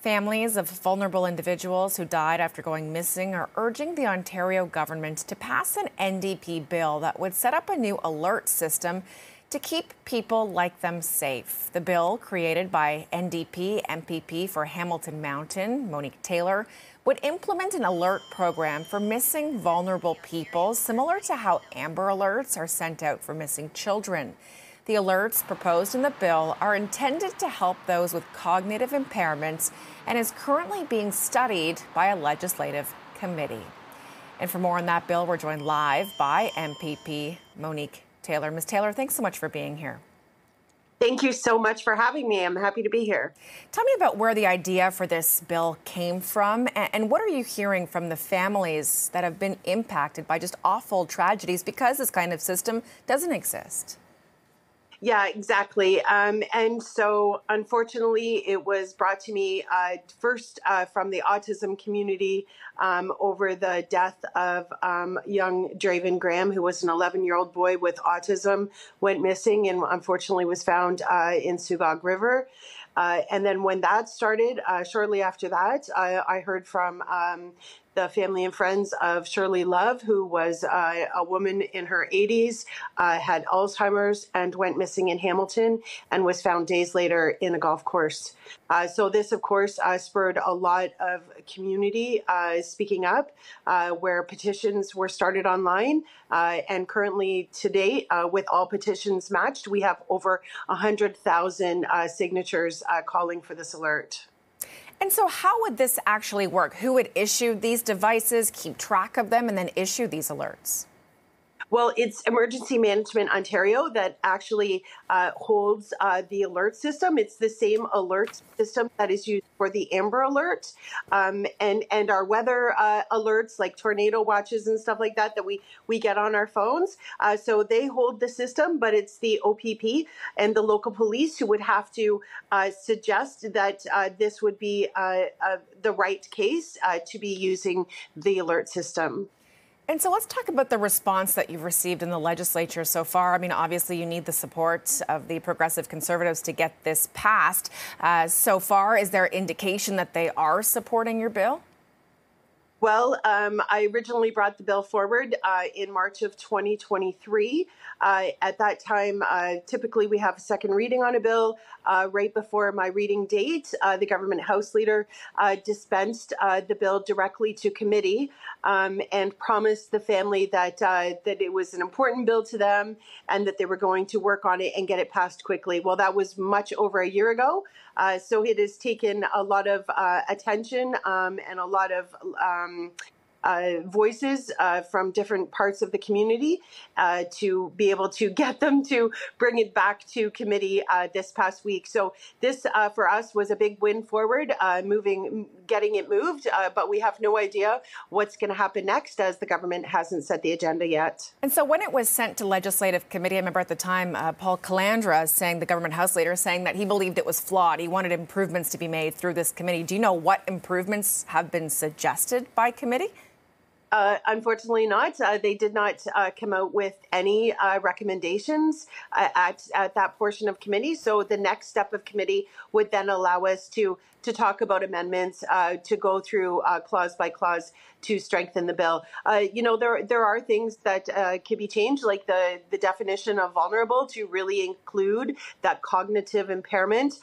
Families of vulnerable individuals who died after going missing are urging the Ontario government to pass an NDP bill that would set up a new alert system to keep people like them safe. The bill, created by NDP MPP for Hamilton Mountain Monique Taylor, would implement an alert program for missing vulnerable people, similar to how Amber Alerts are sent out for missing children. The alerts proposed in the bill are intended to help those with cognitive impairments and is currently being studied by a legislative committee. And for more on that bill, we're joined live by MPP Monique Taylor. Ms. Taylor, thanks so much for being here. Thank you so much for having me. I'm happy to be here. Tell me about where the idea for this bill came from, and what are you hearing from the families that have been impacted by just awful tragedies because this kind of system doesn't exist? Yeah, exactly. And so, unfortunately, it was brought to me first from the autism community over the death of young Draven Graham, who was an 11-year-old boy with autism, went missing and unfortunately was found in Sugog River. And then when that started, shortly after that, I heard from the family and friends of Shirley Love, who was a woman in her 80s, had Alzheimer's and went missing in Hamilton and was found days later in a golf course. So this, of course, spurred a lot of community speaking up, where petitions were started online. And currently, to date, with all petitions matched, we have over 100,000 signatures calling for this alert. And so how would this actually work? Who would issue these devices, keep track of them, and then issue these alerts? Well, it's Emergency Management Ontario that actually holds the alert system. It's the same alert system that is used for the Amber Alert and our weather alerts like tornado watches and stuff like that we get on our phones. So they hold the system, but it's the OPP and the local police who would have to suggest that this would be the right case to be using the alert system. And so let's talk about the response that you've received in the legislature so far. I mean, obviously, you need the support of the Progressive Conservatives to get this passed. So far, is there indication that they are supporting your bill? Well, I originally brought the bill forward in March of 2023. At that time, typically we have a second reading on a bill. Right before my reading date, the government House Leader dispensed the bill directly to committee and promised the family that it was an important bill to them and that they were going to work on it and get it passed quickly. Well, that was much over a year ago. So it has taken a lot of attention and a lot of voices from different parts of the community to be able to get them to bring it back to committee this past week. So this for us was a big win forward, getting it moved, but we have no idea what's going to happen next as the government hasn't set the agenda yet. And so when it was sent to legislative committee, I remember at the time Paul Calandra saying, the government House Leader, saying that he believed it was flawed. He wanted improvements to be made through this committee. Do you know what improvements have been suggested by committee? Unfortunately not. They did not come out with any recommendations at that portion of committee. So the next step of committee would then allow us to talk about amendments, to go through clause by clause to strengthen the bill. There are things that can be changed, like the definition of vulnerable to really include that cognitive impairment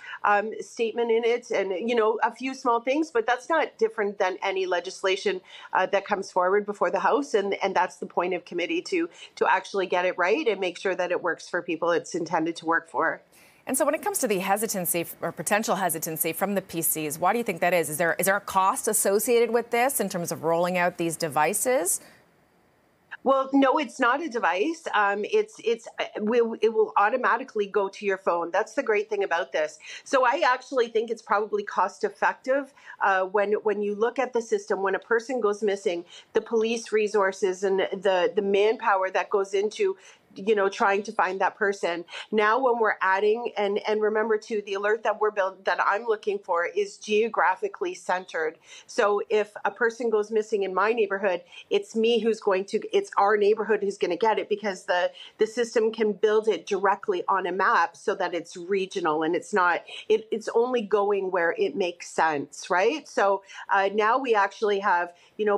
statement in it, and a few small things, but that's not different than any legislation that comes forward before the House, and that's the point of committee, to actually get it right and make sure that it works for people it's intended to work for. And so when it comes to the hesitancy or potential hesitancy from the PCs, why do you think that is? Is there a cost associated with this in terms of rolling out these devices? Well, no, it's not a device. It will automatically go to your phone. That's the great thing about this. So I actually think it's probably cost effective when you look at the system. When a person goes missing, the police resources and the manpower that goes into trying to find that person. Now, when we're adding, and remember too, the alert that I'm looking for is geographically centered. So if a person goes missing in my neighborhood, it's our neighborhood who's going to get it, because the system can build it directly on a map so that it's regional, and it's only going where it makes sense, right? So now we actually have,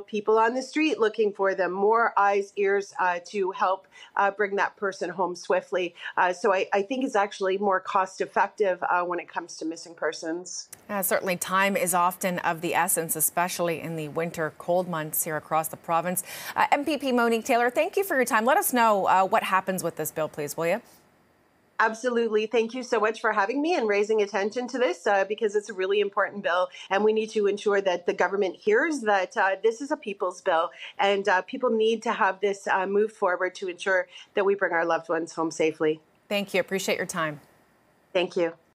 people on the street looking for them, more eyes, ears to help bring that person home swiftly. So I think it's actually more cost effective when it comes to missing persons. Certainly time is often of the essence, especially in the winter cold months here across the province. MPP Monique Taylor, thank you for your time. Let us know what happens with this bill, please, will you? Absolutely. Thank you so much for having me and raising attention to this, because it's a really important bill, and we need to ensure that the government hears that this is a people's bill, and people need to have this move forward to ensure that we bring our loved ones home safely. Thank you. Appreciate your time. Thank you.